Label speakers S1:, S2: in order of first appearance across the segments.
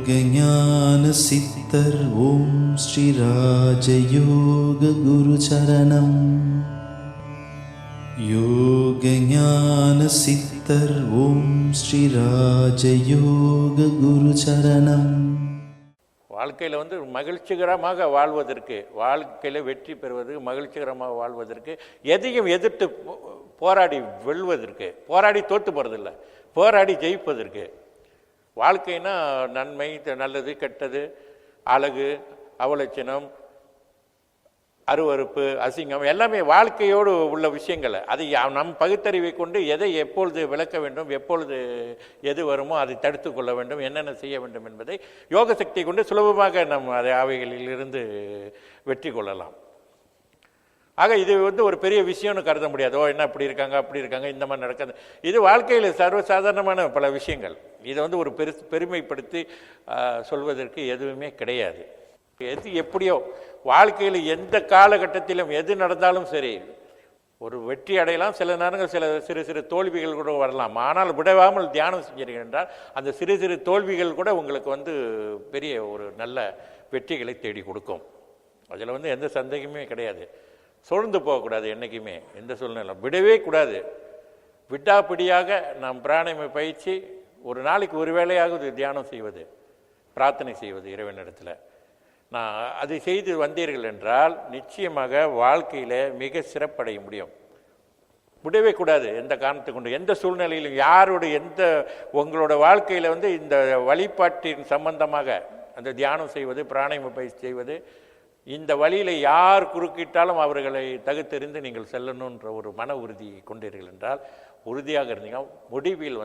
S1: ஞான சித்தர் ஓம் ஸ்ரீ ராஜயோக குரு சரணம். யோக ஞான சித்தர் ஓம் ஸ்ரீ ராஜயோக குரு சரணம்.
S2: வாழ்க்கையில் மகிழ்ச்சிகரமாக வாழ்வதற்கு, வாழ்க்கையில் வெற்றி பெறுவதற்கு, மகிழ்ச்சிகரமாக வாழ்வதற்கு, எதையும் எதிர்த்து போராடி வெல்வதற்கு, போராடி தோற்று போகிறதில்ல, போராடி ஜெயிப்பதற்கு. வாழ்க்கைனா நன்மை, நல்லது, கெட்டது, அழகு, அவலட்சணம், அருவறுப்பு, அசிங்கம் எல்லாமே வாழ்க்கையோடு உள்ள விஷயங்கள். அது நம் பகுத்தறிவை கொண்டு எதை எப்பொழுது விளக்க வேண்டும், எப்பொழுது எது வருமோ அதை தடுத்து கொள்ள வேண்டும், என்னென்ன செய்ய வேண்டும் என்பதை யோக சக்தி கொண்டு சுலபமாக அதை அவைகளிலிருந்து வெற்றி கொள்ளலாம். ஆக இது ஒரு பெரிய விஷயம்னு கருத முடியாது. என்ன இப்படி இருக்காங்க, அப்படி இருக்காங்க, இந்த மாதிரி நடக்காது. இது வாழ்க்கையில் சர்வசாதாரணமான பல விஷயங்கள். இதை ஒரு பெருமைப்படுத்தி சொல்வதற்கு எதுவுமே கிடையாது. எது எப்படியோ வாழ்க்கையில் எந்த காலகட்டத்திலும் எது நடந்தாலும் சரி, ஒரு வெற்றி அடையலாம். சில நேரங்கள் சில சிறு சிறு தோல்விகள் கூட வரலாம். ஆனால் விடாமல் தியானம் செஞ்சீர்கள் என்றால் அந்த சிறு சிறு தோல்விகள் கூட உங்களுக்கு பெரிய ஒரு நல்ல வெற்றிகளை தேடி கொடுக்கும். அதில் எந்த சந்தேகமே கிடையாது. சோர்ந்து போகக்கூடாது. என்றைக்குமே எந்த சூழ்நிலை விடவே கூடாது. விடாப்பிடியாக நாம் பிராணாயாம பயிற்சி, ஒரு நாளைக்கு ஒரு வேளையாவது தியானம் செய்வது, பிரார்த்தனை செய்வது இறைவனிடத்தில். நான் அதை செய்து வந்தீர்கள் என்றால் நிச்சயமாக வாழ்க்கையில் மிக சிறப்படைய முடியும். விடவே கூடாது. எந்த காரணத்தை கொண்டு, எந்த சூழ்நிலையிலும், யாரோட உங்களோட வாழ்க்கையில் இந்த வழிபாட்டின் சம்பந்தமாக அந்த தியானம் செய்வது, பிராணாயாம பயிற்சி செய்வது, இந்த வழியில் யார் குறுக்கிட்டாலும் அவர்களை தகுத்தெறிந்து நீங்கள் செல்லணுன்ற ஒரு மன உறுதி கொண்டீர்கள் என்றால், உறுதியாக இருந்தீங்கன்னா முடிவில்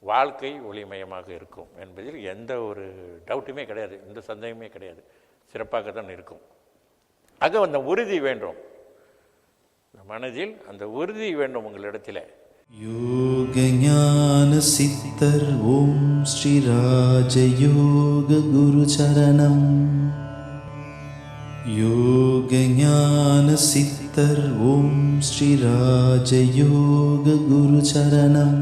S2: வாழ்க்கை ஒளிமயமாக இருக்கும் என்பதில் எந்த ஒரு டவுட்டுமே கிடையாது, எந்த சந்தேகமே கிடையாது. சிறப்பாக தான் இருக்கும். ஆக அந்த உறுதி வேண்டும், மனதில் அந்த உறுதி வேண்டும் உங்களிடத்தில்.
S1: யோக ஞான சித்தர் ஓம் ஸ்ரீ ராஜயோக குரு சரணம். யோக ஞான சித்தர் ஓம் ஸ்ரீ ராஜயோக குரு சரணம்.